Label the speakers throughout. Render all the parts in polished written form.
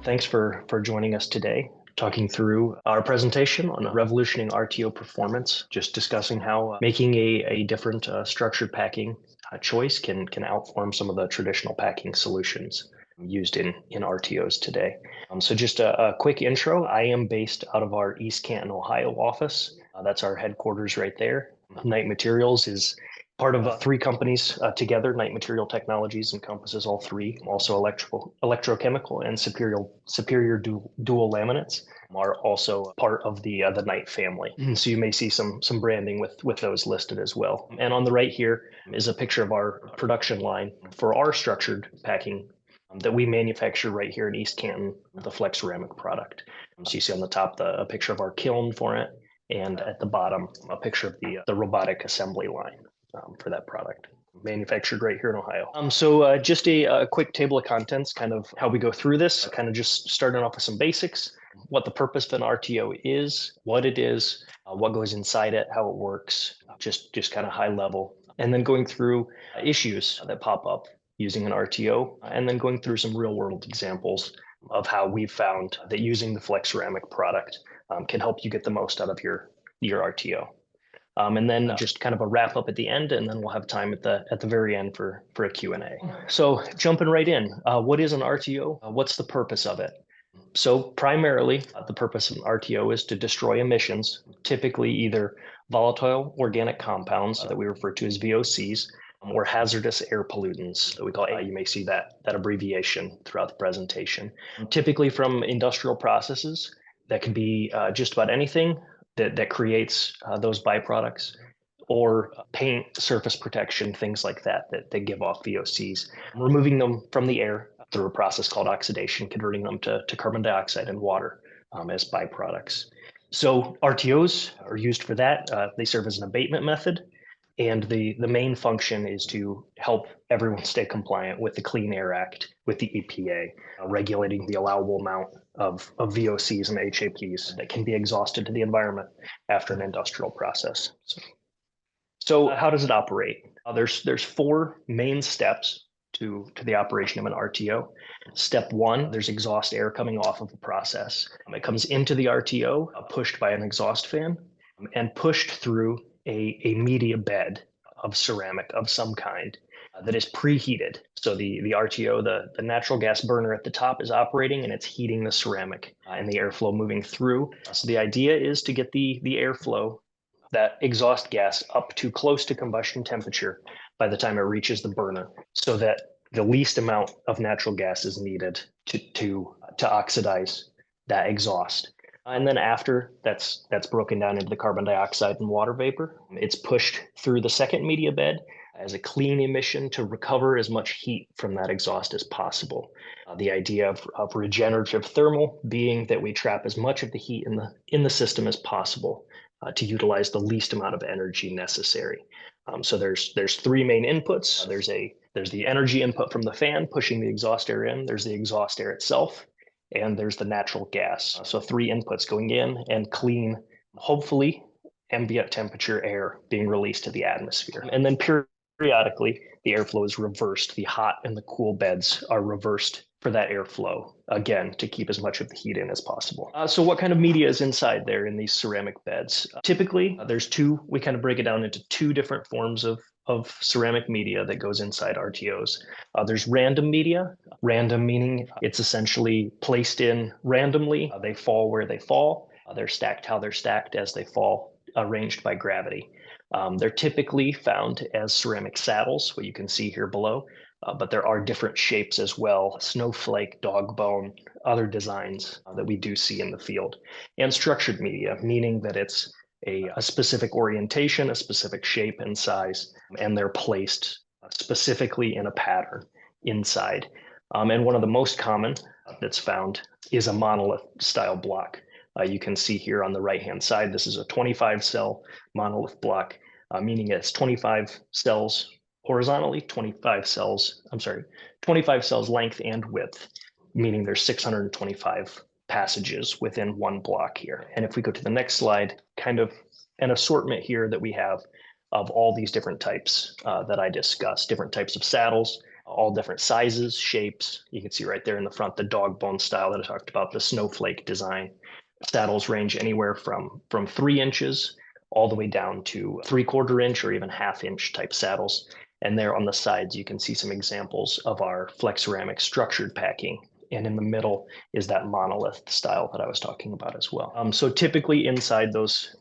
Speaker 1: Thanks for joining us today, talking through our presentation on revolutioning RTO performance, just discussing how making a different structured packing choice can outperform some of the traditional packing solutions used in RTOs today. So just a quick intro. I am based out of our East Canton, Ohio office. That's our headquarters right there. Knight Materials is part of three companies together. Knight Material Technologies encompasses all three. Also, electrochemical, and superior dual laminates are also part of the Knight family. So you may see some branding with those listed as well. And on the right here is a picture of our production line for our structured packing that we manufacture right here in East Canton, the Flex ceramic product. So you see on the top a picture of our kiln for it, and at the bottom a picture of the robotic assembly line for that product, manufactured right here in Ohio. So just a quick table of contents, kind of how we go through this, kind of just starting off with some basics, what the purpose of an RTO is, what it is, what goes inside it, how it works, just kind of high level, and then going through issues that pop up using an RTO, and then going through some real world examples of how we've found that using the Flex ceramic product can help you get the most out of your RTO. And then just kind of a wrap up at the end, and then we'll have time at the very end for a Q&A. So jumping right in, what is an RTO? What's the purpose of it? So primarily, the purpose of an RTO is to destroy emissions, typically either volatile organic compounds that we refer to as VOCs, or hazardous air pollutants that we call, you may see that abbreviation throughout the presentation, typically from industrial processes. That can be just about anything that creates those byproducts, or paint, surface protection, things like that give off VOCs, removing them from the air through a process called oxidation, converting them to carbon dioxide and water as byproducts. So RTOs are used for that. They serve as an abatement method, and the main function is to help everyone stay compliant with the Clean Air Act, with the EPA, regulating the allowable amount of VOCs and HAPs that can be exhausted to the environment after an industrial process. So how does it operate? There's four main steps to the operation of an RTO. Step one, there's exhaust air coming off of the process. It comes into the RTO, pushed by an exhaust fan, and pushed through a media bed of ceramic of some kind that is preheated. So the RTO, the natural gas burner at the top, is operating, and it's heating the ceramic and the airflow moving through. So the idea is to get the airflow, that exhaust gas, up to close to combustion temperature by the time it reaches the burner, so that the least amount of natural gas is needed to oxidize that exhaust. And then after that's broken down into the carbon dioxide and water vapor, it's pushed through the second media bed as a clean emission to recover as much heat from that exhaust as possible. The idea of regenerative thermal being that we trap as much of the heat in the system as possible to utilize the least amount of energy necessary. So there's three main inputs. There's the energy input from the fan pushing the exhaust air in. There's the exhaust air itself, and there's the natural gas. So three inputs going in, and clean, hopefully ambient temperature air being released to the atmosphere. And then periodically, the airflow is reversed. The hot and the cool beds are reversed for that airflow, again, to keep as much of the heat in as possible. So what kind of media is inside there in these ceramic beds? Typically, there's two. We kind of break it down into two different forms of ceramic media that goes inside RTOs. There's random media. Random meaning it's essentially placed in randomly. They fall where they fall. They're stacked how they're stacked as they fall, arranged by gravity. They're typically found as ceramic saddles, what you can see here below, but there are different shapes as well: snowflake, dog bone, other designs that we do see in the field. And structured media, meaning that it's a specific orientation, a specific shape and size, and they're placed specifically in a pattern inside. And one of the most common that's found is a monolith style block. You can see here on the right-hand side, this is a 25 cell monolith block, meaning it's 25 cells horizontally, 25 cells length and width, meaning there's 625 passages within one block here. And if we go to the next slide, kind of an assortment here that we have of all these different types that I discussed, different types of saddles, all different sizes, shapes. You can see right there in the front, the dog bone style that I talked about, the snowflake design. Saddles range anywhere from 3 inches all the way down to 3/4 inch or even 1/2 inch type saddles. And there on the sides, you can see some examples of our flex ceramic structured packing. And in the middle is that monolith style that I was talking about as well. So typically inside those,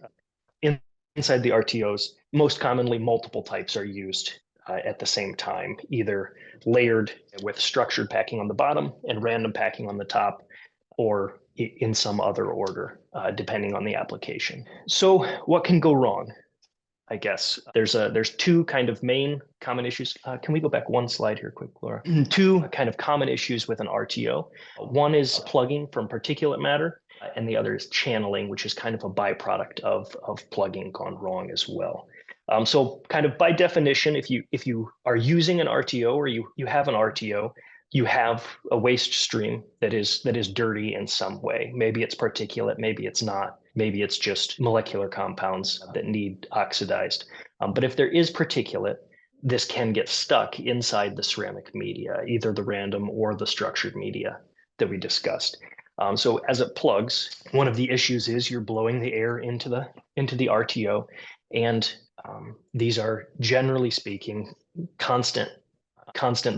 Speaker 1: inside the RTOs, most commonly multiple types are used at the same time, either layered with structured packing on the bottom and random packing on the top, or in some other order, depending on the application. So what can go wrong? I guess there's 2 kind of main common issues. Can we go back 1 slide here quick, Laura? 2 kind of common issues with an RTO. One is plugging from particulate matter, and the other is channeling, which is kind of a byproduct of plugging gone wrong as well. So kind of by definition, if you are using an RTO or you have an RTO, you have a waste stream that is dirty in some way. Maybe it's particulate, maybe it's not. Maybe it's just molecular compounds that need oxidized. But if there is particulate, this can get stuck inside the ceramic media, either the random or the structured media that we discussed. So as it plugs, one of the issues is you're blowing the air into the RTO, and these are, generally speaking, constant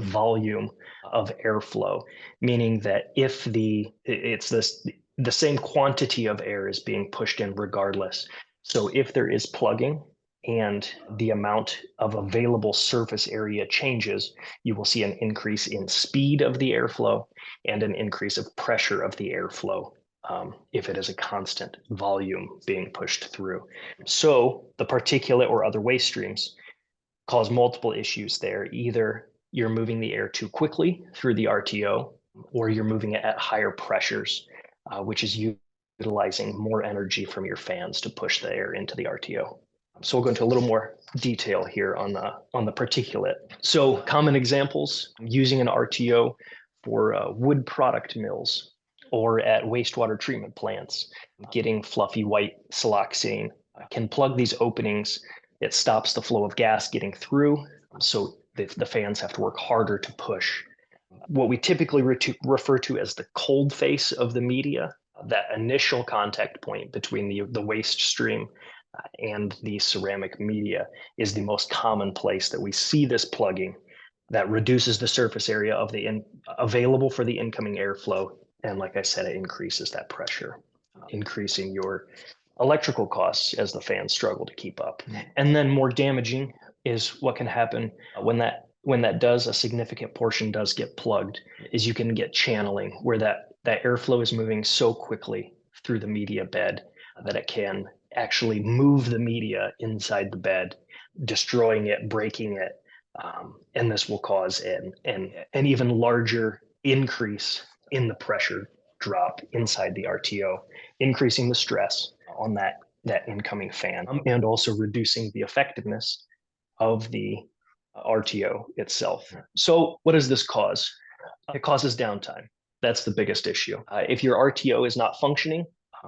Speaker 1: volume of airflow, meaning that if the same quantity of air is being pushed in regardless. So if there is plugging and the amount of available surface area changes, you will see an increase in speed of the airflow and an increase of pressure of the airflow if it is a constant volume being pushed through. So the particulate or other waste streams cause multiple issues there. Either you're moving the air too quickly through the RTO, or you're moving it at higher pressures, which is utilizing more energy from your fans to push the air into the RTO. So we'll go into a little more detail here on the particulate. So common examples using an RTO for wood product mills or at wastewater treatment plants, getting fluffy white siloxane can plug these openings. It stops the flow of gas getting through, so the fans have to work harder to push. What we typically refer to as the cold face of the media, that initial contact point between the waste stream and the ceramic media, is the most common place that we see this plugging. That reduces the surface area of the available for the incoming airflow, and like I said, it increases that pressure, increasing your electrical costs as the fans struggle to keep up. And then more damaging is what can happen when that does, a significant portion does get plugged, is you can get channeling, where that airflow is moving so quickly through the media bed that it can actually move the media inside the bed, destroying it, breaking it. And this will cause an even larger increase in the pressure drop inside the RTO, increasing the stress on that incoming fan, and also reducing the effectiveness of the RTO itself. So what does this cause? It causes downtime. That's the biggest issue. If your RTO is not functioning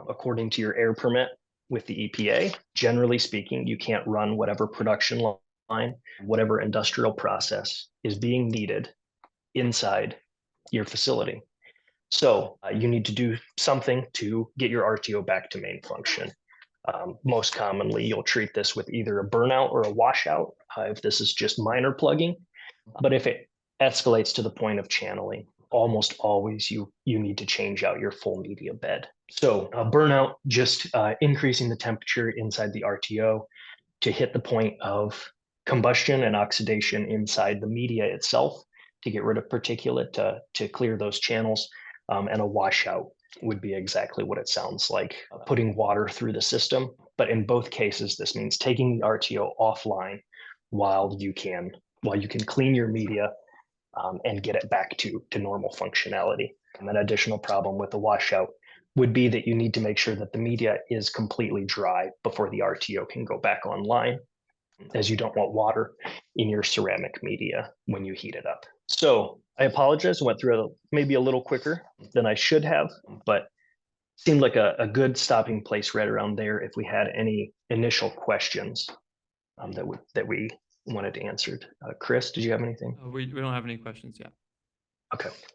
Speaker 1: according to your air permit with the EPA, generally speaking, you can't run whatever production line, whatever industrial process is being needed inside your facility. So you need to do something to get your RTO back to main function. Most commonly, you'll treat this with either a burnout or a washout if this is just minor plugging. But if it escalates to the point of channeling, almost always you need to change out your full media bed. So burnout, just increasing the temperature inside the RTO to hit the point of combustion and oxidation inside the media itself to get rid of particulate, to clear those channels. And a washout would be exactly what it sounds like, putting water through the system. But in both cases, this means taking the RTO offline while you can clean your media and get it back to normal functionality. And an additional problem with the washout would be that you need to make sure that the media is completely dry before the RTO can go back online, as you don't want water in your ceramic media when you heat it up. So I apologize, I went through maybe a little quicker than I should have, but seemed like a good stopping place right around there if we had any initial questions that we wanted answered. Chris, did you have anything?
Speaker 2: We don't have any questions yet.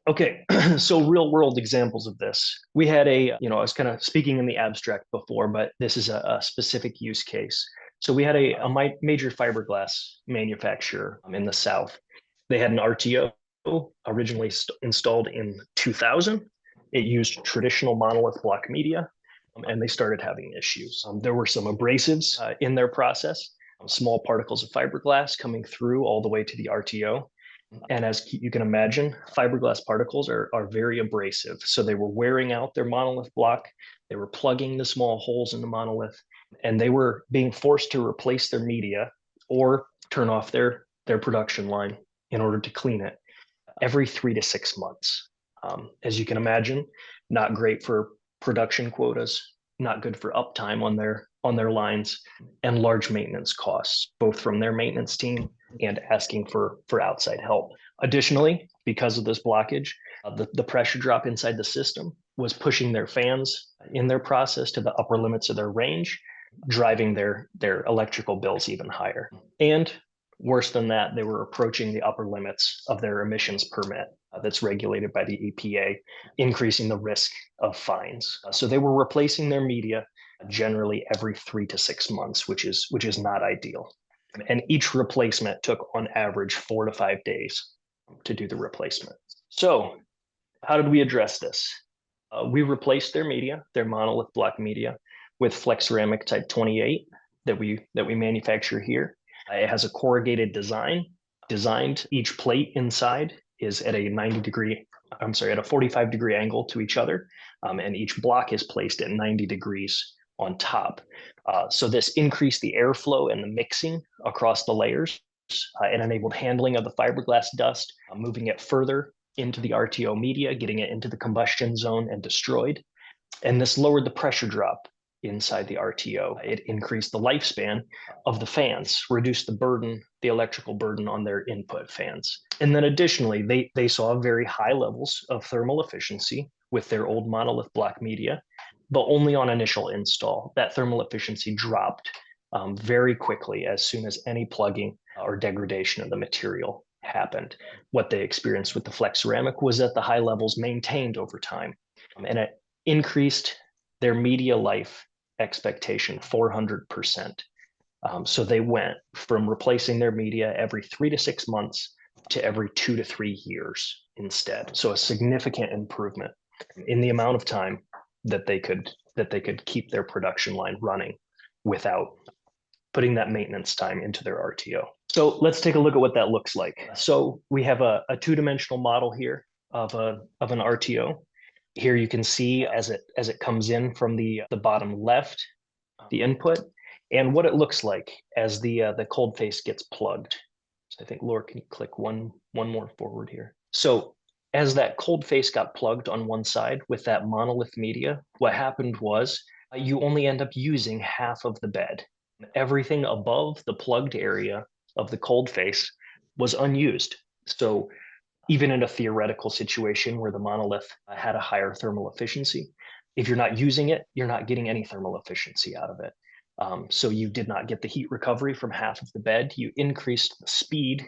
Speaker 1: Okay. So real world examples of this. We had I was kind of speaking in the abstract before, but this is a specific use case. So we had a major fiberglass manufacturer in the South. They had an RTO originally installed in 2000. It used traditional monolith block media, and they started having issues. There were some abrasives in their process, small particles of fiberglass coming through all the way to the RTO. And as you can imagine, fiberglass particles are very abrasive. So they were wearing out their monolith block. They were plugging the small holes in the monolith, and they were being forced to replace their media or turn off their production line in order to clean it every 3 to 6 months. As you can imagine, not great for production quotas, not good for uptime on their lines, and large maintenance costs, both from their maintenance team and asking for outside help. Additionally, because of this blockage, the pressure drop inside the system was pushing their fans in their process to the upper limits of their range, driving their electrical bills even higher. And worse than that, they were approaching the upper limits of their emissions permit that's regulated by the EPA, increasing the risk of fines. So they were replacing their media generally every 3 to 6 months, which is not ideal. And each replacement took on average 4 to 5 days to do the replacement. So how did we address this? We replaced their media, their monolith block media, with flex ceramic type 28 that we manufacture here. It has a corrugated design. Designed, each plate inside is at a 45-degree angle to each other, and each block is placed at 90 degrees on top. So this increased the airflow and the mixing across the layers. It enabled handling of the fiberglass dust, moving it further into the RTO media, getting it into the combustion zone and destroyed. And this lowered the pressure drop inside the RTO. It increased the lifespan of the fans, reduced the burden, the electrical burden on their input fans. And then additionally, they saw very high levels of thermal efficiency with their old monolith block media, but only on initial install. That thermal efficiency dropped very quickly as soon as any plugging or degradation of the material happened. What they experienced with the flex ceramic was that the high levels maintained over time, and it increased their media life expectation 400%. So they went from replacing their media every 3 to 6 months to every 2 to 3 years instead. So a significant improvement in the amount of time that they could keep their production line running without putting that maintenance time into their RTO. So let's take a look at what that looks like. So we have a two-dimensional model here of an RTO. Here you can see as it comes in from the bottom left, the input, and what it looks like as the cold face gets plugged. So I think Laura, can you click one more forward here? So as that cold face got plugged on one side with that monolith media, what happened was you only end up using half of the bed. Everything above the plugged area of the cold face was unused. So even in a theoretical situation where the monolith had a higher thermal efficiency, if you're not using it, you're not getting any thermal efficiency out of it. So you did not get the heat recovery from half of the bed. You increased the speed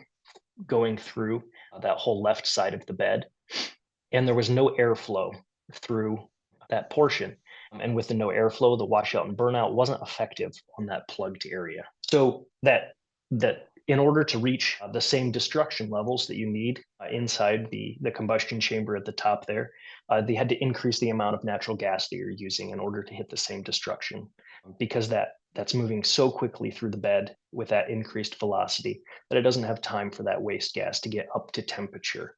Speaker 1: going through that whole left side of the bed, and there was no airflow through that portion. And with the no airflow, the washout and burnout wasn't effective on that plugged area. So that in order to reach the same destruction levels that you need inside the combustion chamber at the top there, they had to increase the amount of natural gas that you're using in order to hit the same destruction, because that's moving so quickly through the bed with that increased velocity that it doesn't have time for that waste gas to get up to temperature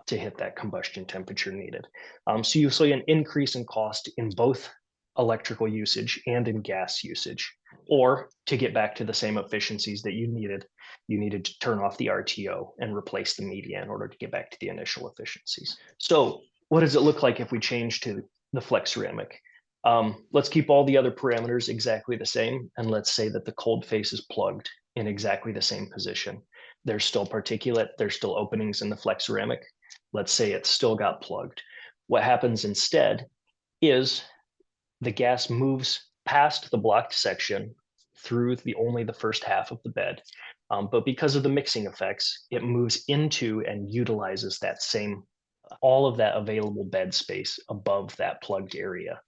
Speaker 1: to hit that combustion temperature needed. So you see an increase in cost in both electrical usage and in gas usage. Or to get back to the same efficiencies that you needed to turn off the RTO and replace the media in order to get back to the initial efficiencies. So what does it look like if we change to the flex ceramic? Let's keep all the other parameters exactly the same, and let's say that the cold face is plugged in exactly the same position. There's still particulate, there's still openings in the flex ceramic. Let's say it's still got plugged. What happens instead is the gas moves past the blocked section through only the first half of the bed. But because of the mixing effects, it moves into and utilizes all of that available bed space above that plugged area.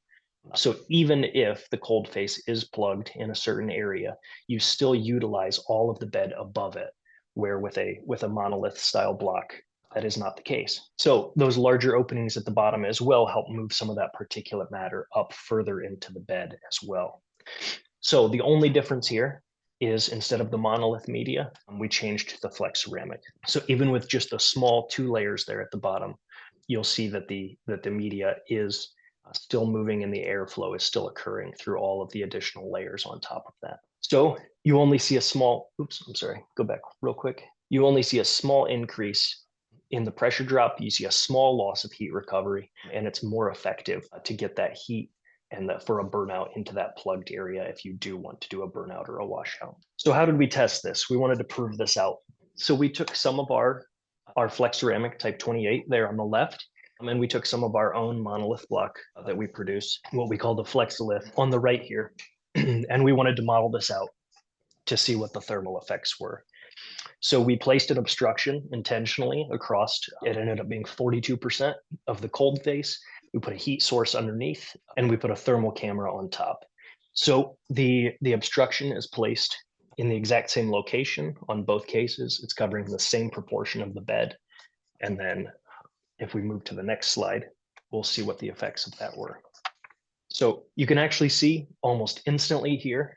Speaker 1: So even if the cold face is plugged in a certain area, you still utilize all of the bed above it, where with a monolith style block, that is not the case. So those larger openings at the bottom as well help move some of that particulate matter up further into the bed as well. So the only difference here is instead of the monolith media, we changed to the flex ceramic. So even with just the small 2 layers there at the bottom, you'll see that the media is still moving and the airflow is still occurring through all of the additional layers on top of that. So you only see a small, go back real quick. You only see a small increase in the pressure drop. You see a small loss of heat recovery, and it's more effective to get that heat and for a burnout into that plugged area if you do want to do a burnout or a washout. So how did we test this? We wanted to prove this out. So we took some of our flex ceramic type 28 there on the left, and we took some of our own monolith block that we produce, what we call the flexolith, on the right here. And we wanted to model this out to see what the thermal effects were. So we placed an obstruction intentionally across. It ended up being 42% of the cold face. We put a heat source underneath, and we put a thermal camera on top. So the obstruction is placed in the exact same location on both cases. It's covering the same proportion of the bed. And then if we move to the next slide, we'll see what the effects of that were. So you can actually see almost instantly here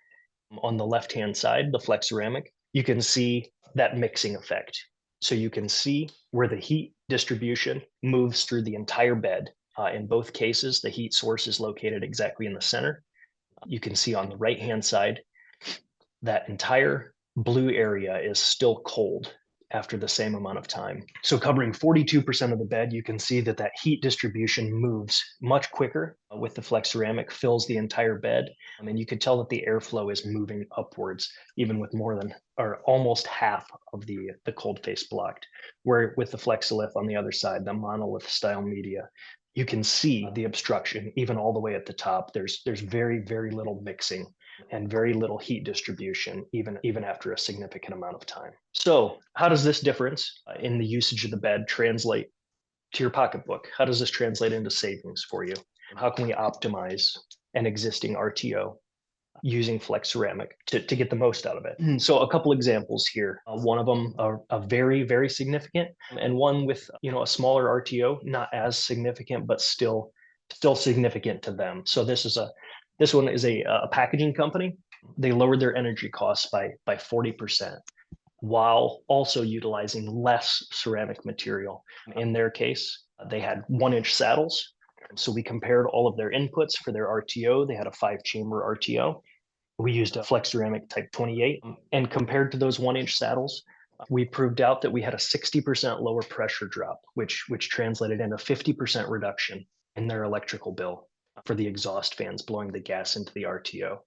Speaker 1: on the left-hand side, the flex ceramic, you can see that mixing effect. So you can see where the heat distribution moves through the entire bed. In both cases, the heat source is located exactly in the center. You can see on the right-hand side, that entire blue area is still cold after the same amount of time. So covering 42% of the bed, you can see that that heat distribution moves much quicker with the flex ceramic, fills the entire bed. And you could tell that the airflow is moving upwards, even with more than, or almost half of the cold face blocked. Where with the flexolith on the other side, the monolith style media, you can see the obstruction even all the way at the top. There's very, very little mixing and very little heat distribution, even after a significant amount of time. So how does this difference in the usage of the bed translate to your pocketbook? How does this translate into savings for you? How can we optimize an existing RTO using flex ceramic to get the most out of it? So a couple examples here. One of them are a very, very significant, and one with a smaller RTO, not as significant, but still significant to them. So this one is a packaging company. They lowered their energy costs by 40%, while also utilizing less ceramic material. In their case, they had 1-inch saddles. So we compared all of their inputs for their RTO. They had a 5-chamber RTO. We used a flex ceramic type 28, and compared to those 1-inch saddles, we proved out that we had a 60% lower pressure drop, which translated into 50% reduction in their electrical bill for the exhaust fans blowing the gas into the RTO.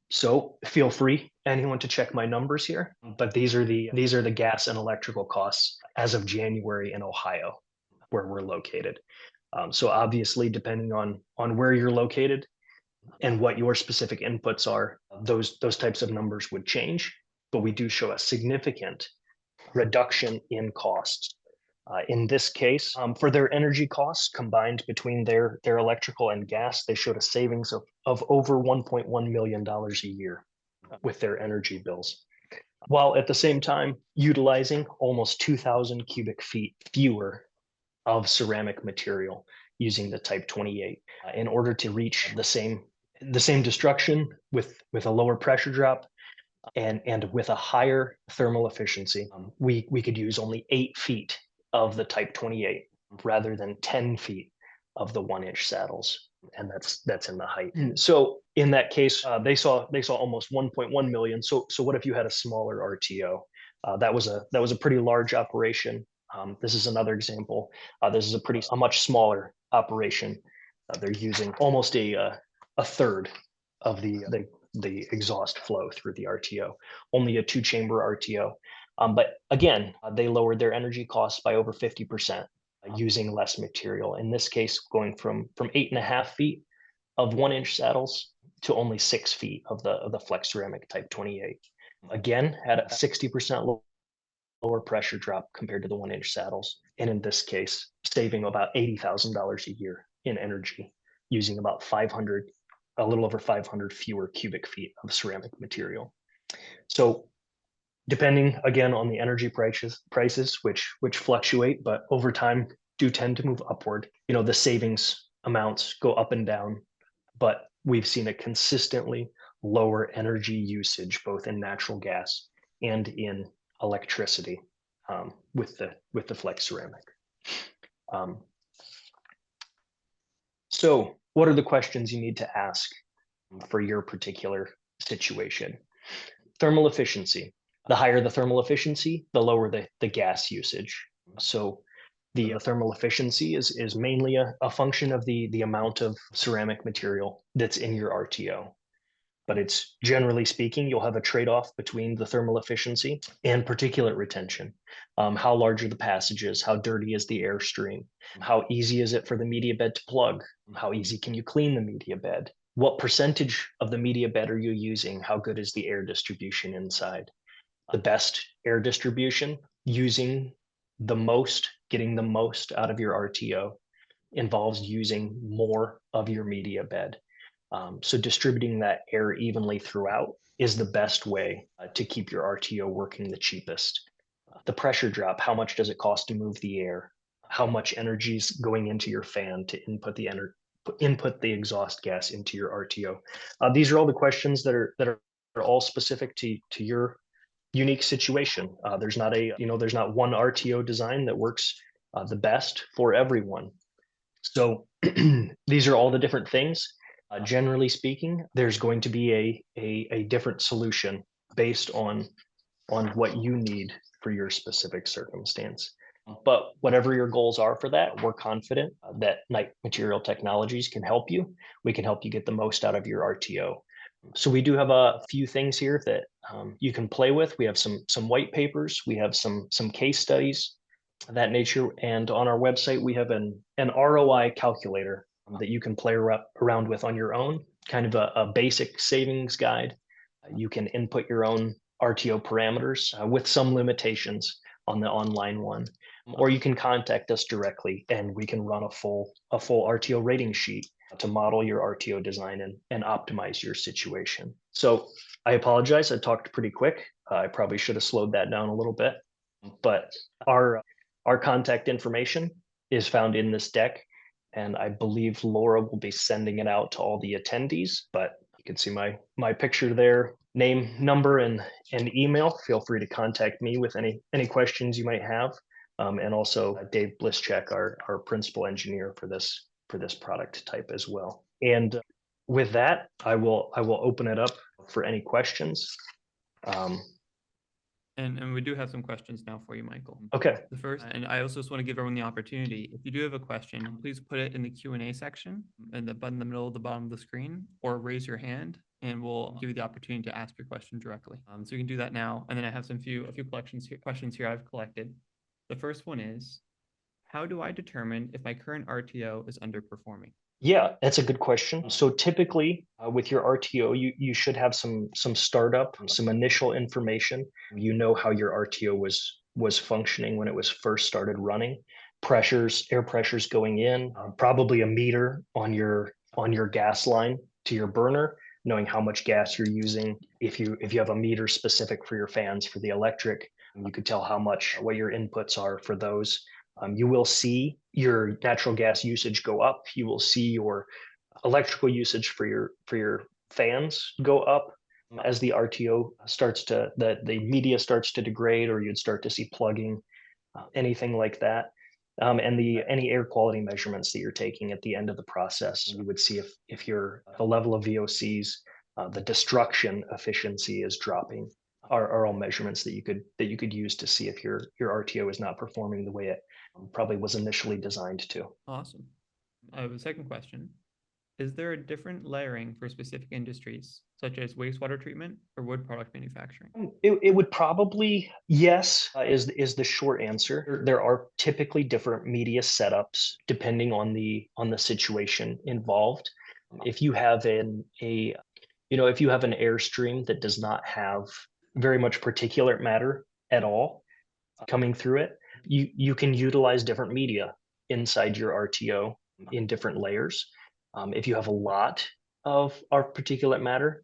Speaker 1: So feel free, anyone, to check my numbers here, but these are the gas and electrical costs as of January in Ohio, where we're located. So obviously, depending on where you're located and what your specific inputs are, those types of numbers would change, but we do show a significant reduction in costs. In this case, for their energy costs combined between their electrical and gas, they showed a savings of over $1.1 million a year with their energy bills, while at the same time utilizing almost 2,000 cubic feet fewer of ceramic material using the type 28 in order to reach the same destruction with a lower pressure drop and with a higher thermal efficiency. We could use only 8 feet of the type 28 rather than 10 feet of the 1-inch saddles, and that's in the height. So in that case, they saw almost 1.1 million. So what if you had a smaller RTO? That was a pretty large operation. This is another example. This is a much smaller operation. They're using almost a third of the exhaust flow through the RTO, only a 2-chamber RTO. But again, they lowered their energy costs by over 50% using less material. In this case, going from 8.5 feet of 1-inch saddles to only 6 feet of the flex ceramic type 28. Again, had a 60% lower pressure drop compared to the 1-inch saddles. And in this case, saving about $80,000 a year in energy using about a little over 500 fewer cubic feet of ceramic material. So depending again on the energy prices which fluctuate, but over time do tend to move upward. The savings amounts go up and down, but we've seen a consistently lower energy usage both in natural gas and in electricity with the flex ceramic. So what are the questions you need to ask for your particular situation? Thermal efficiency. The higher the thermal efficiency, the lower the gas usage. So the thermal efficiency is mainly a function of the amount of ceramic material that's in your RTO. But it's generally speaking, you'll have a trade-off between the thermal efficiency and particulate retention. How large are the passages? How dirty is the airstream? How easy is it for the media bed to plug? How easy can you clean the media bed? What percentage of the media bed are you using? How good is the air distribution inside? The best air distribution, getting the most out of your RTO involves using more of your media bed. So distributing that air evenly throughout is the best way to keep your RTO working the cheapest. The pressure drop, how much does it cost to move the air? How much energy is going into your fan to input the exhaust gas into your RTO? These are all the questions that are all specific to your unique situation. There's not one RTO design that works the best for everyone. So these are all the different things. Generally speaking, there's going to be a different solution based on what you need for your specific circumstance. But whatever your goals are for that, we're confident that Knight Material Technologies can help you. We can help you get the most out of your RTO. So we do have a few things here that you can play with. We have some white papers. We have some case studies of that nature. And on our website, we have an ROI calculator that you can play around with on your own, kind of a basic savings guide. You can input your own RTO parameters with some limitations on the online one, or you can contact us directly and we can run a full RTO rating sheet to model your RTO design and optimize your situation. So I apologize, I talked pretty quick. I probably should have slowed that down a little bit, but our contact information is found in this deck. And I believe Laura will be sending it out to all the attendees, but you can see my picture there, name, number, and email. Feel free to contact me with any questions you might have. And also Dave Blischek, our principal engineer for this product type as well. And with that, I will open it up for any questions.
Speaker 2: And we do have some questions now for you, Michael.
Speaker 1: Okay.
Speaker 2: The first, and I also just want to give everyone the opportunity, if you do have a question, please put it in the Q&A section and the button in the middle of the bottom of the screen, or raise your hand and we'll give you the opportunity to ask your question directly. So you can do that now. And then I have a few questions here I've collected. The first one is, how do I determine if my current RTO is underperforming?
Speaker 1: Yeah, that's a good question. So typically with your RTO, you should have some startup, some initial information. You know how your RTO was functioning when it was first started running. Air pressures going in, probably a meter on your gas line to your burner, knowing how much gas you're using. If you have a meter specific for your fans for the electric, you could tell what your inputs are for those. You will see your natural gas usage go up. You will see your electrical usage for your fans go up as the RTO the media starts to degrade, or you'd start to see plugging, anything like that. And any air quality measurements that you're taking at the end of the process, you would see if the level of VOCs, the destruction efficiency is dropping. Are all measurements that you could use to see if your RTO is not performing the way it probably was initially designed to.
Speaker 2: Awesome. I have a second question. Is there a different layering for specific industries, such as wastewater treatment or wood product manufacturing?
Speaker 1: It would probably, yes, is the short answer. There are typically different media setups depending on the situation involved. If you have a If you have an airstream that does not have very much particulate matter at all coming through it, you can utilize different media inside your RTO in different layers. If you have a lot of our particulate matter,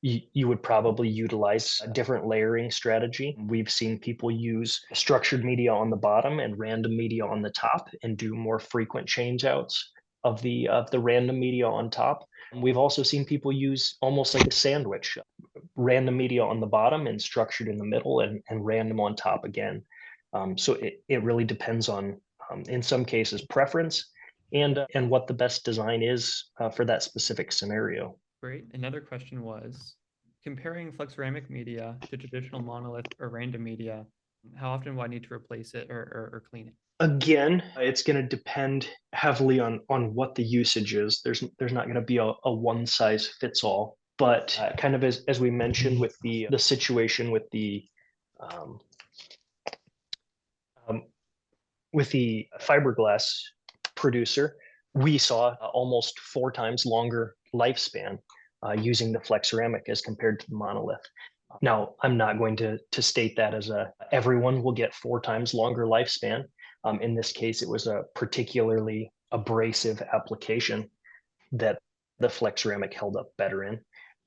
Speaker 1: you would probably utilize a different layering strategy. We've seen people use structured media on the bottom and random media on the top and do more frequent changeouts of the random media on top. And we've also seen people use almost like a sandwich, random media on the bottom and structured in the middle and random on top again. So it really depends on, in some cases, preference and what the best design is for that specific scenario.
Speaker 2: Great. Another question was, comparing flex ceramic media to traditional monolith or random media, how often will I need to replace it or clean it?
Speaker 1: Again, it's going to depend heavily on what the usage is. There's not going to be a one size fits all. But kind of as we mentioned with the situation um, um, with the fiberglass producer, we saw almost 4 times longer lifespan using the flex ceramic as compared to the monolith. Now, I'm not going to state that as everyone will get 4 times longer lifespan. In this case, it was a particularly abrasive application that the flex ceramic held up better in.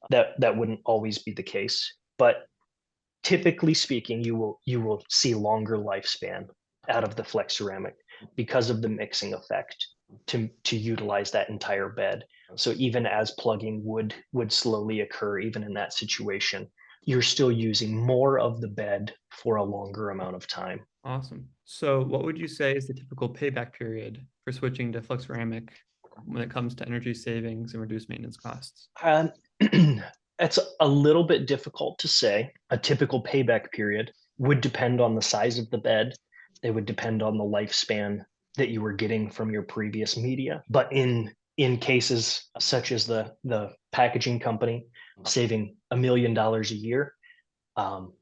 Speaker 1: That wouldn't always be the case, but typically speaking, you will see longer lifespan out of the flex ceramic because of the mixing effect to utilize that entire bed. So even as plugging would slowly occur, even in that situation, you're still using more of the bed for a longer amount of time.
Speaker 2: Awesome. So what would you say is the typical payback period for switching to flex ceramic when it comes to energy savings and reduced maintenance costs?
Speaker 1: Um, it's a little bit difficult to say. A typical payback period would depend on the size of the bed. It would depend on the lifespan that you were getting from your previous media. But in cases such as the packaging company saving $1 million a year, um,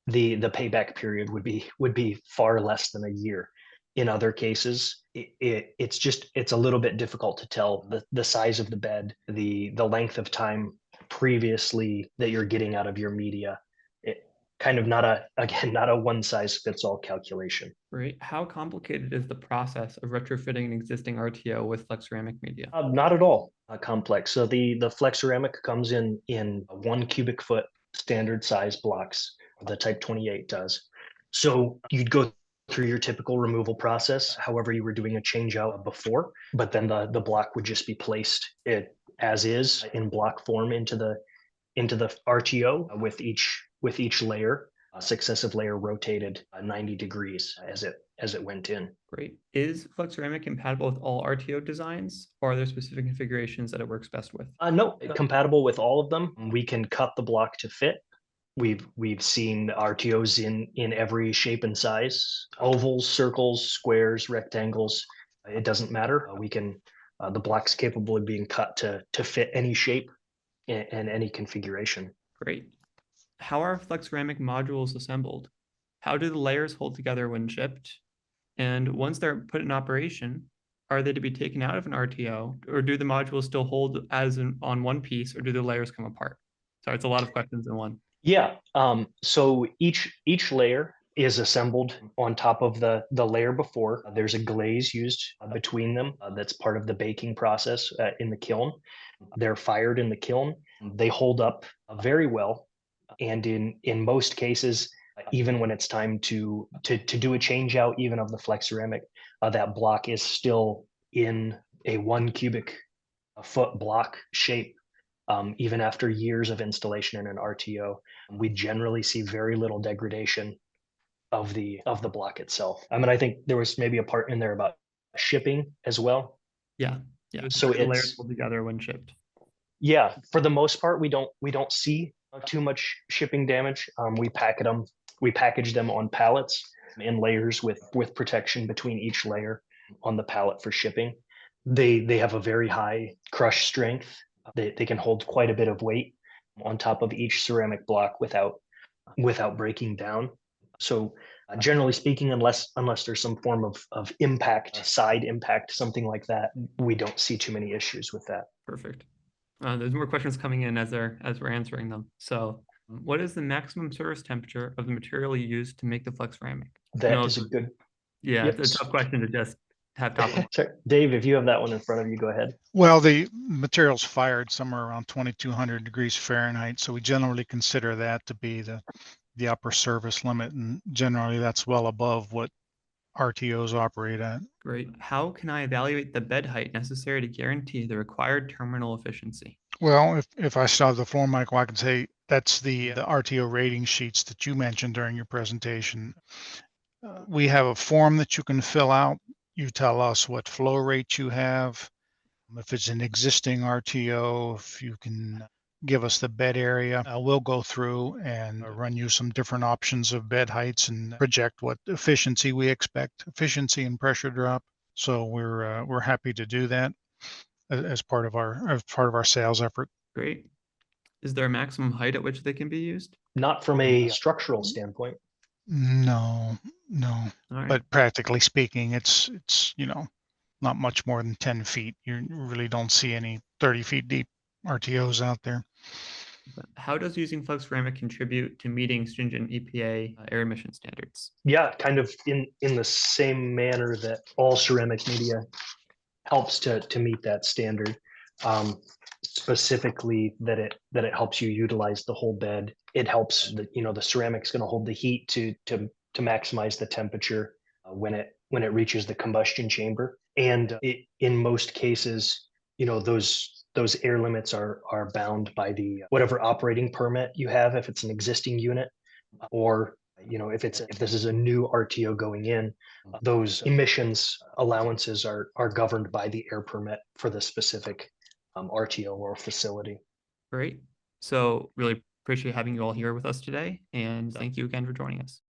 Speaker 1: the payback period would be far less than a year. In other cases, it's a little bit difficult to tell the size of the bed, the length of time previously that you're getting out of your media. It kind of not a one size fits all calculation.
Speaker 2: Right. How complicated is the process of retrofitting an existing RTO with flex ceramic media?
Speaker 1: Not at all complex. So the flex ceramic comes in 1 cubic foot standard size blocks. The Type 28 does. So you'd go through your typical removal process, however you were doing a change out before, but then the block would just be placed it as is in block form into the RTO with each layer, successive layer rotated 90 degrees as it went in.
Speaker 2: Great. Is flex ceramic compatible with all RTO designs, or are there specific configurations that it works best with?
Speaker 1: No, compatible with all of them. We can cut the block to fit. We've seen RTOs in every shape and size: ovals, circles, squares, rectangles. It doesn't matter. We can the block's capable of being cut to fit any shape and any configuration.
Speaker 2: Great. How are flex ceramic modules assembled? How do the layers hold together when shipped? And once they're put in operation, are they to be taken out of an RTO, or do the modules still hold on one piece, or do the layers come apart? Sorry, it's a lot of questions in one.
Speaker 1: Yeah. So each layer is assembled on top of the layer before. There's a glaze used between them. That's part of the baking process in the kiln. They're fired in the kiln. They hold up very well, and in most cases, even when it's time to do a change out, even of the flex ceramic, that block is still in a 1 cubic foot block shape. Even after years of installation in an RTO, we generally see very little degradation of the block itself. I mean, I think there was maybe a part in there about shipping as well.
Speaker 2: Yeah, yeah.
Speaker 1: So
Speaker 2: The layers
Speaker 1: it's
Speaker 2: hold together when shipped.
Speaker 1: yeah, for the most part, we don't see too much shipping damage. We package them on pallets in layers with protection between each layer on the pallet for shipping. They have a very high crush strength. They can hold quite a bit of weight on top of each ceramic block without breaking down. So generally speaking, unless there's some form of impact, side impact, something like that, we don't see too many issues with that.
Speaker 2: Perfect. There's more questions coming in as we're answering them. So, what is the maximum service temperature of the material you use to make the flex ceramic? I
Speaker 1: That
Speaker 2: know
Speaker 1: is a good.
Speaker 2: yeah,
Speaker 1: Yep.
Speaker 2: it's a tough question to just have top of mind.
Speaker 1: Sorry, Dave, if you have that one in front of you, go ahead.
Speaker 3: Well, the material's fired somewhere around 2200 degrees Fahrenheit, so we generally consider that to be the upper service limit, and generally that's well above what RTOs operate at.
Speaker 2: Great. How can I evaluate the bed height necessary to guarantee the required terminal efficiency?
Speaker 3: Well, if I still have the floor, Michael, I can say that's the RTO rating sheets that you mentioned during your presentation. We have a form that you can fill out. You tell us what flow rate you have. If it's an existing RTO, if you can give us the bed area, we'll go through and run you some different options of bed heights and project what efficiency we expect, efficiency and pressure drop. So we're happy to do that as part of our sales effort.
Speaker 2: Great. Is there a maximum height at which they can be used?
Speaker 1: Not from a structural standpoint.
Speaker 3: No, no.
Speaker 2: All right.
Speaker 3: But practically speaking, it's not much more than 10 feet. You really don't see any 30 feet deep RTOs out there.
Speaker 2: How does using flex ceramic contribute to meeting stringent EPA air emission standards?
Speaker 1: Yeah, kind of in the same manner that all ceramic media helps to meet that standard. Specifically, that it helps you utilize the whole bed. It helps the ceramic's going to hold the heat to maximize the temperature when it reaches the combustion chamber. And in most cases, those air limits are bound by the whatever operating permit you have, if it's an existing unit, or if this is a new RTO going in, those emissions allowances are governed by the air permit for the specific RTO or facility.
Speaker 2: Great. So really appreciate having you all here with us today. And thank you again for joining us.